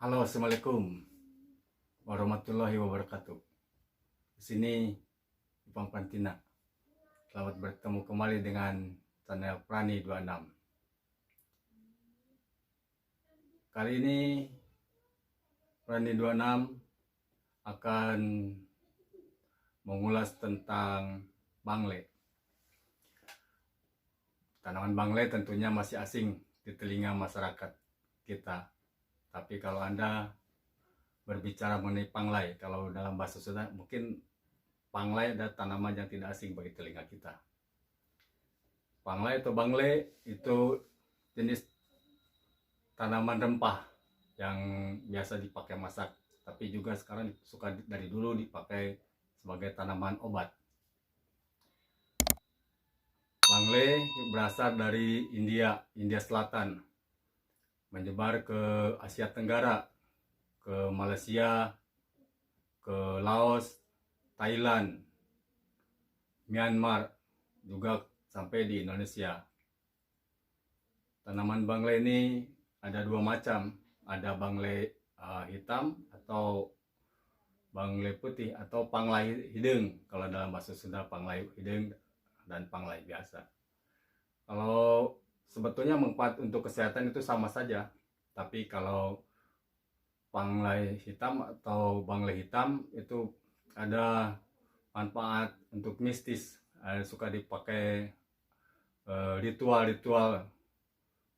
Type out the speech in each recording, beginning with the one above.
Halo, assalamualaikum warahmatullahi wabarakatuh. Di sini Ipang Pantina. Selamat bertemu kembali dengan channel Prani 26. Kali ini Prani 26 akan mengulas tentang bangle. Tanaman bangle tentunya masih asing di telinga masyarakat kita. Tapi kalau Anda berbicara mengenai panglai, kalau dalam bahasa Sunda mungkin panglai adalah tanaman yang tidak asing bagi telinga kita. Panglai atau bangle itu jenis tanaman rempah yang biasa dipakai masak, tapi juga sekarang suka dari dulu dipakai sebagai tanaman obat. Bangle berasal dari India Selatan, menyebar ke Asia Tenggara, ke Malaysia, ke Laos, Thailand, Myanmar, juga sampai di Indonesia. Tanaman bangle ini ada dua macam, ada bangle hitam atau bangle putih atau panglai hidung. Kalau dalam bahasa Sunda panglai hidung dan panglai biasa. Kalau sebetulnya manfaat untuk kesehatan itu sama saja, tapi kalau panglai hitam atau bangle hitam itu ada manfaat untuk mistis, suka dipakai ritual-ritual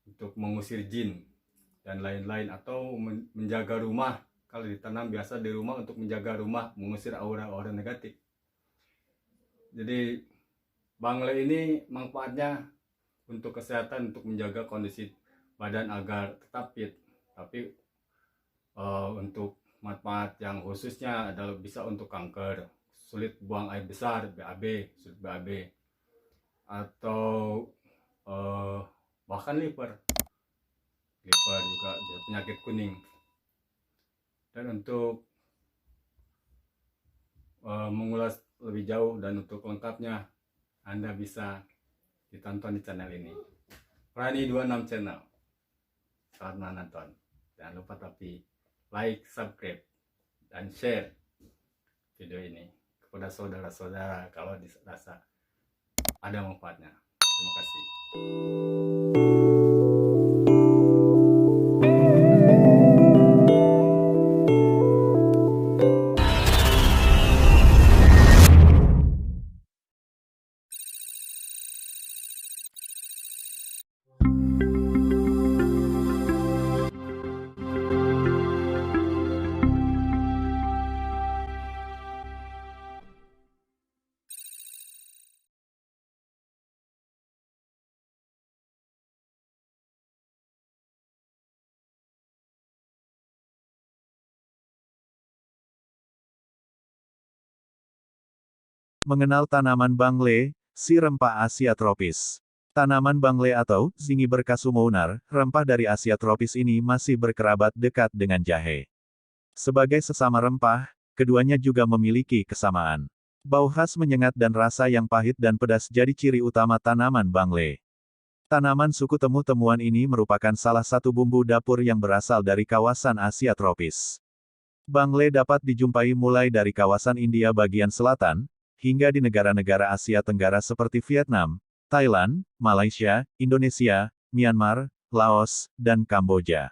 untuk mengusir jin dan lain-lain, atau menjaga rumah. Kalau ditanam biasa di rumah untuk menjaga rumah, mengusir aura-aura negatif. Jadi bangle ini manfaatnya untuk kesehatan, untuk menjaga kondisi badan agar tetap fit. Tapi untuk manfaat yang khususnya adalah bisa untuk kanker, sulit buang air besar, sulit BAB, atau bahkan liver juga penyakit kuning. Dan untuk mengulas lebih jauh dan untuk lengkapnya, Anda bisa ditonton di channel ini, Prani 26 channel. Selamat menonton. Jangan lupa tapi like, subscribe, dan share video ini kepada saudara-saudara kalau dirasa ada manfaatnya. Terima kasih. Mengenal tanaman bangle, si rempah Asia tropis. Tanaman bangle atau Zingiber casumounar, rempah dari Asia tropis ini masih berkerabat dekat dengan jahe. Sebagai sesama rempah, keduanya juga memiliki kesamaan. Bau khas menyengat dan rasa yang pahit dan pedas jadi ciri utama tanaman bangle. Tanaman suku temu-temuan ini merupakan salah satu bumbu dapur yang berasal dari kawasan Asia tropis. Bangle dapat dijumpai mulai dari kawasan India bagian selatan, hingga di negara-negara Asia Tenggara seperti Vietnam, Thailand, Malaysia, Indonesia, Myanmar, Laos, dan Kamboja.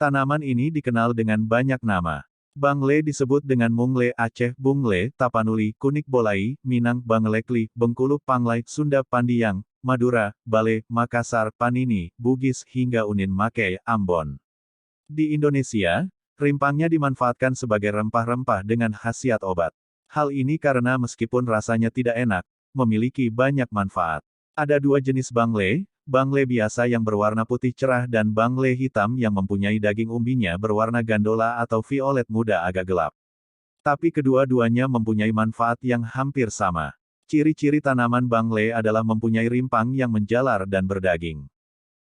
Tanaman ini dikenal dengan banyak nama. Bangle disebut dengan Mungle Aceh Bungle, Tapanuli, Kunik Bolai, Minang Banglekli, Bengkulu Panglai, Sunda Pandiang, Madura, Bale, Makassar, Panini, Bugis hingga Unin Make, Ambon. Di Indonesia, rimpangnya dimanfaatkan sebagai rempah-rempah dengan khasiat obat. Hal ini karena meskipun rasanya tidak enak, memiliki banyak manfaat. Ada dua jenis bangle biasa yang berwarna putih cerah dan bangle hitam yang mempunyai daging umbinya berwarna gandola atau violet muda agak gelap. Tapi kedua-duanya mempunyai manfaat yang hampir sama. Ciri-ciri tanaman bangle adalah mempunyai rimpang yang menjalar dan berdaging.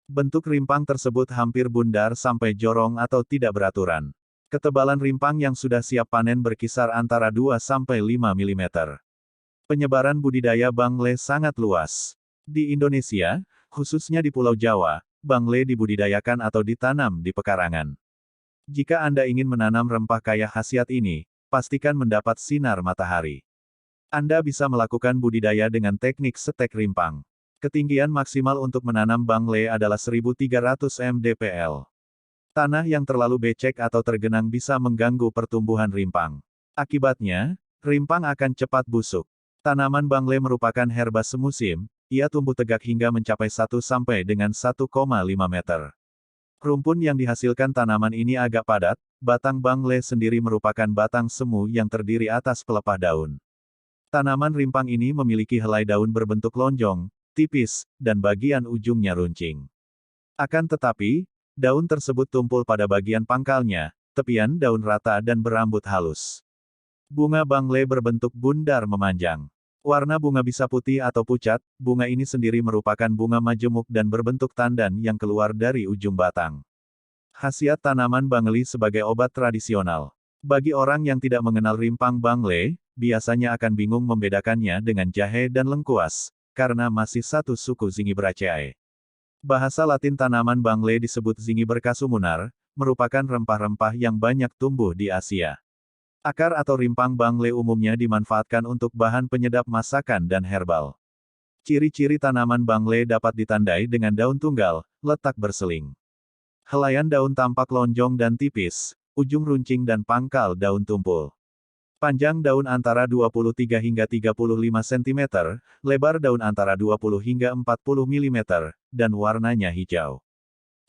Bentuk rimpang tersebut hampir bundar sampai jorong atau tidak beraturan. Ketebalan rimpang yang sudah siap panen berkisar antara 2-5 mm. Penyebaran budidaya bangle sangat luas. Di Indonesia, khususnya di Pulau Jawa, bangle dibudidayakan atau ditanam di pekarangan. Jika Anda ingin menanam rempah kaya khasiat ini, pastikan mendapat sinar matahari. Anda bisa melakukan budidaya dengan teknik setek rimpang. Ketinggian maksimal untuk menanam bangle adalah 1300 mdpl. Tanah yang terlalu becek atau tergenang bisa mengganggu pertumbuhan rimpang. Akibatnya, rimpang akan cepat busuk. Tanaman bangle merupakan herba semusim, ia tumbuh tegak hingga mencapai 1 sampai dengan 1,5 meter. Rumpun yang dihasilkan tanaman ini agak padat, batang bangle sendiri merupakan batang semu yang terdiri atas pelepah daun. Tanaman rimpang ini memiliki helai daun berbentuk lonjong, tipis, dan bagian ujungnya runcing. Akan tetapi, daun tersebut tumpul pada bagian pangkalnya, tepian daun rata dan berambut halus. Bunga bangle berbentuk bundar memanjang. Warna bunga bisa putih atau pucat, bunga ini sendiri merupakan bunga majemuk dan berbentuk tandan yang keluar dari ujung batang. Khasiat tanaman bangle sebagai obat tradisional. Bagi orang yang tidak mengenal rimpang bangle, biasanya akan bingung membedakannya dengan jahe dan lengkuas, karena masih satu suku Zingiberaceae. Bahasa Latin tanaman bangle disebut Zingiber casumunar, merupakan rempah-rempah yang banyak tumbuh di Asia. Akar atau rimpang bangle umumnya dimanfaatkan untuk bahan penyedap masakan dan herbal. Ciri-ciri tanaman bangle dapat ditandai dengan daun tunggal, letak berseling. Helaian daun tampak lonjong dan tipis, ujung runcing dan pangkal daun tumpul. Panjang daun antara 23 hingga 35 cm, lebar daun antara 20 hingga 40 mm, dan warnanya hijau.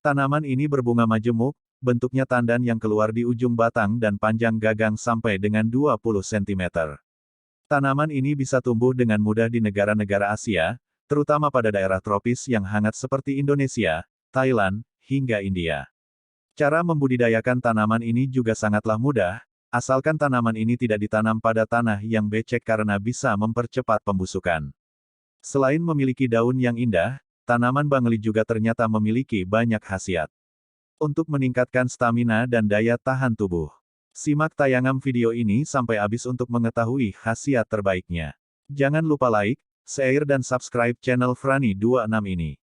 Tanaman ini berbunga majemuk, bentuknya tandan yang keluar di ujung batang dan panjang gagang sampai dengan 20 cm. Tanaman ini bisa tumbuh dengan mudah di negara-negara Asia, terutama pada daerah tropis yang hangat seperti Indonesia, Thailand, hingga India. Cara membudidayakan tanaman ini juga sangatlah mudah, asalkan tanaman ini tidak ditanam pada tanah yang becek karena bisa mempercepat pembusukan. Selain memiliki daun yang indah, tanaman bangle juga ternyata memiliki banyak khasiat. Untuk meningkatkan stamina dan daya tahan tubuh. Simak tayangan video ini sampai habis untuk mengetahui khasiat terbaiknya. Jangan lupa like, share dan subscribe channel Frani 26 ini.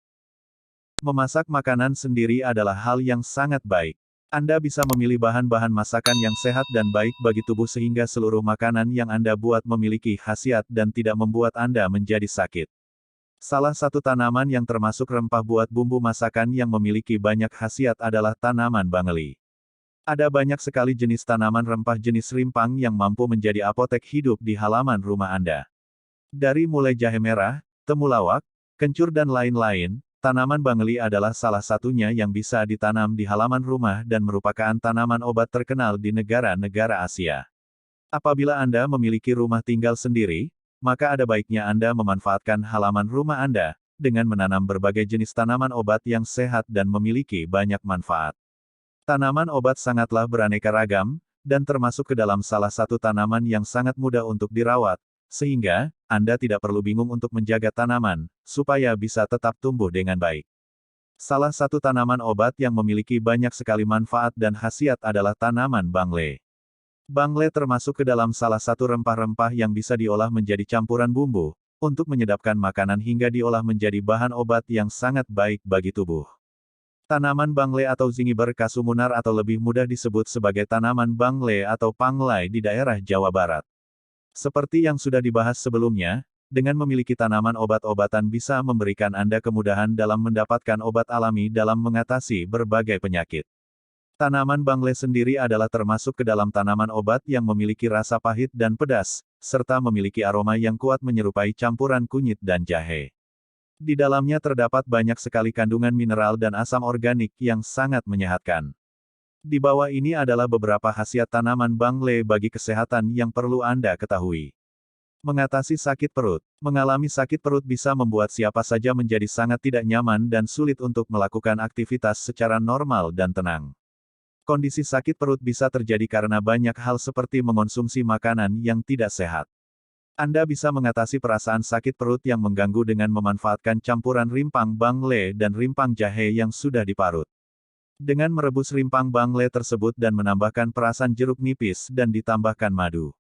Memasak makanan sendiri adalah hal yang sangat baik. Anda bisa memilih bahan-bahan masakan yang sehat dan baik bagi tubuh sehingga seluruh makanan yang Anda buat memiliki khasiat dan tidak membuat Anda menjadi sakit. Salah satu tanaman yang termasuk rempah buat bumbu masakan yang memiliki banyak khasiat adalah tanaman bangle. Ada banyak sekali jenis tanaman rempah jenis rimpang yang mampu menjadi apotek hidup di halaman rumah Anda. Dari mulai jahe merah, temulawak, kencur dan lain-lain, tanaman bangle adalah salah satunya yang bisa ditanam di halaman rumah dan merupakan tanaman obat terkenal di negara-negara Asia. Apabila Anda memiliki rumah tinggal sendiri, maka ada baiknya Anda memanfaatkan halaman rumah Anda, dengan menanam berbagai jenis tanaman obat yang sehat dan memiliki banyak manfaat. Tanaman obat sangatlah beraneka ragam, dan termasuk ke dalam salah satu tanaman yang sangat mudah untuk dirawat, sehingga, Anda tidak perlu bingung untuk menjaga tanaman, supaya bisa tetap tumbuh dengan baik. Salah satu tanaman obat yang memiliki banyak sekali manfaat dan khasiat adalah tanaman bangle. Bangle termasuk ke dalam salah satu rempah-rempah yang bisa diolah menjadi campuran bumbu, untuk menyedapkan makanan hingga diolah menjadi bahan obat yang sangat baik bagi tubuh. Tanaman bangle atau Zingiber casumunar atau lebih mudah disebut sebagai tanaman bangle atau panglai di daerah Jawa Barat. Seperti yang sudah dibahas sebelumnya, dengan memiliki tanaman obat-obatan bisa memberikan Anda kemudahan dalam mendapatkan obat alami dalam mengatasi berbagai penyakit. Tanaman bangle sendiri adalah termasuk ke dalam tanaman obat yang memiliki rasa pahit dan pedas, serta memiliki aroma yang kuat menyerupai campuran kunyit dan jahe. Di dalamnya terdapat banyak sekali kandungan mineral dan asam organik yang sangat menyehatkan. Di bawah ini adalah beberapa khasiat tanaman bangle bagi kesehatan yang perlu Anda ketahui. Mengatasi sakit perut. Mengalami sakit perut bisa membuat siapa saja menjadi sangat tidak nyaman dan sulit untuk melakukan aktivitas secara normal dan tenang. Kondisi sakit perut bisa terjadi karena banyak hal seperti mengonsumsi makanan yang tidak sehat. Anda bisa mengatasi perasaan sakit perut yang mengganggu dengan memanfaatkan campuran rimpang bangle dan rimpang jahe yang sudah diparut. Dengan merebus rimpang bangle tersebut dan menambahkan perasan jeruk nipis dan ditambahkan madu.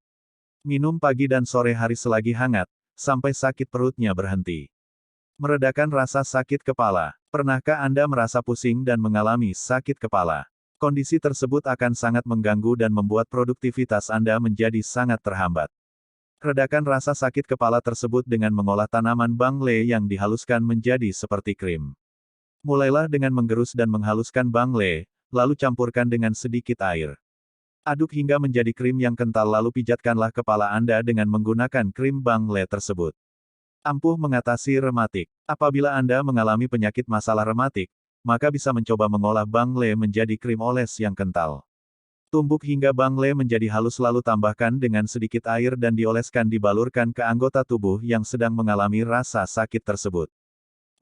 Minum pagi dan sore hari selagi hangat, sampai sakit perutnya berhenti. Meredakan rasa sakit kepala. Pernahkah Anda merasa pusing dan mengalami sakit kepala? Kondisi tersebut akan sangat mengganggu dan membuat produktivitas Anda menjadi sangat terhambat. Redakan rasa sakit kepala tersebut dengan mengolah tanaman bangle yang dihaluskan menjadi seperti krim. Mulailah dengan menggerus dan menghaluskan bangle, lalu campurkan dengan sedikit air. Aduk hingga menjadi krim yang kental lalu pijatkanlah kepala Anda dengan menggunakan krim bangle tersebut. Ampuh mengatasi rematik. Apabila Anda mengalami penyakit masalah rematik, maka bisa mencoba mengolah bangle menjadi krim oles yang kental. Tumbuk hingga bangle menjadi halus lalu tambahkan dengan sedikit air dan dioleskan dibalurkan ke anggota tubuh yang sedang mengalami rasa sakit tersebut.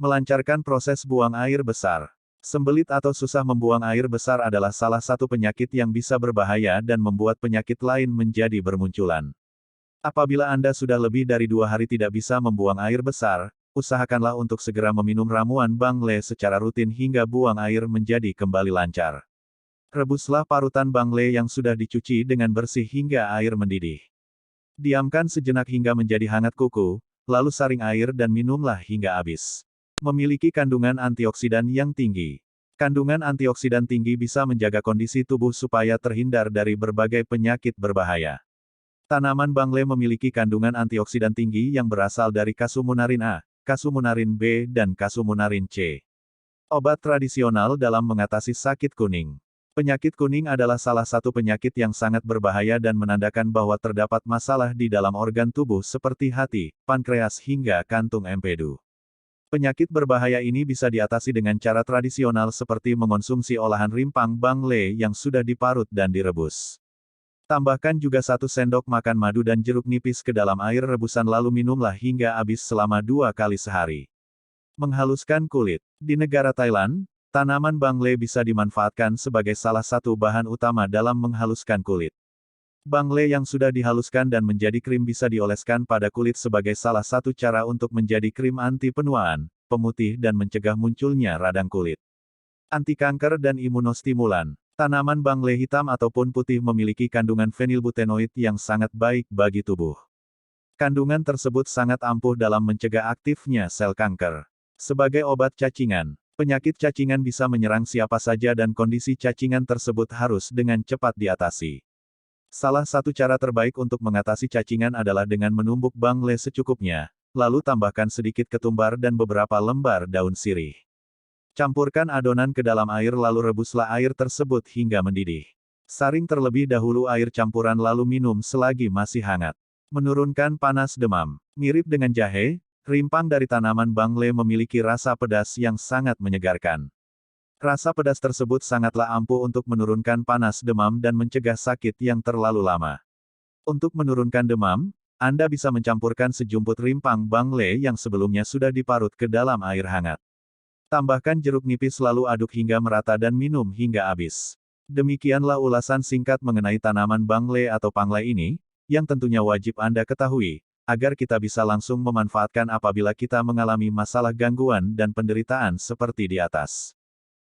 Melancarkan proses buang air besar. Sembelit atau susah membuang air besar adalah salah satu penyakit yang bisa berbahaya dan membuat penyakit lain menjadi bermunculan. Apabila Anda sudah lebih dari 2 hari tidak bisa membuang air besar, usahakanlah untuk segera meminum ramuan bangle secara rutin hingga buang air menjadi kembali lancar. Rebuslah parutan bangle yang sudah dicuci dengan bersih hingga air mendidih. Diamkan sejenak hingga menjadi hangat kuku, lalu saring air dan minumlah hingga habis. Memiliki kandungan antioksidan yang tinggi. Kandungan antioksidan tinggi bisa menjaga kondisi tubuh supaya terhindar dari berbagai penyakit berbahaya. Tanaman bangle memiliki kandungan antioksidan tinggi yang berasal dari kasumunarin A, kasumunarin B, dan kasumunarin C. Obat tradisional dalam mengatasi sakit kuning. Penyakit kuning adalah salah satu penyakit yang sangat berbahaya dan menandakan bahwa terdapat masalah di dalam organ tubuh seperti hati, pankreas hingga kantung empedu. Penyakit berbahaya ini bisa diatasi dengan cara tradisional seperti mengonsumsi olahan rimpang bangle yang sudah diparut dan direbus. Tambahkan juga 1 sendok makan madu dan jeruk nipis ke dalam air rebusan lalu minumlah hingga habis selama 2 kali sehari. Menghaluskan kulit. Di negara Thailand, tanaman bangle bisa dimanfaatkan sebagai salah satu bahan utama dalam menghaluskan kulit. Bangle yang sudah dihaluskan dan menjadi krim bisa dioleskan pada kulit sebagai salah satu cara untuk menjadi krim anti penuaan, pemutih dan mencegah munculnya radang kulit. Anti kanker dan imunostimulan. Tanaman bangle hitam ataupun putih memiliki kandungan fenilbutenoid yang sangat baik bagi tubuh. Kandungan tersebut sangat ampuh dalam mencegah aktifnya sel kanker. Sebagai obat cacingan, penyakit cacingan bisa menyerang siapa saja dan kondisi cacingan tersebut harus dengan cepat diatasi. Salah satu cara terbaik untuk mengatasi cacingan adalah dengan menumbuk bangle secukupnya, lalu tambahkan sedikit ketumbar dan beberapa lembar daun sirih. Campurkan adonan ke dalam air lalu rebuslah air tersebut hingga mendidih. Saring terlebih dahulu air campuran lalu minum selagi masih hangat. Menurunkan panas demam. Mirip dengan jahe, rimpang dari tanaman bangle memiliki rasa pedas yang sangat menyegarkan. Rasa pedas tersebut sangatlah ampuh untuk menurunkan panas demam dan mencegah sakit yang terlalu lama. Untuk menurunkan demam, Anda bisa mencampurkan sejumput rimpang bangle yang sebelumnya sudah diparut ke dalam air hangat. Tambahkan jeruk nipis lalu aduk hingga merata dan minum hingga habis. Demikianlah ulasan singkat mengenai tanaman bangle atau panglai ini, yang tentunya wajib Anda ketahui, agar kita bisa langsung memanfaatkan apabila kita mengalami masalah gangguan dan penderitaan seperti di atas.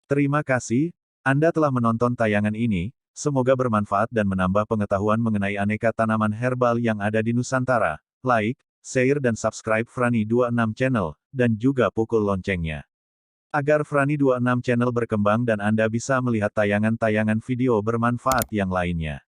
Terima kasih, Anda telah menonton tayangan ini, semoga bermanfaat dan menambah pengetahuan mengenai aneka tanaman herbal yang ada di Nusantara. Like, share dan subscribe Frani 26 Channel, dan juga pukul loncengnya. Agar Frani 26 Channel berkembang dan Anda bisa melihat tayangan-tayangan video bermanfaat yang lainnya.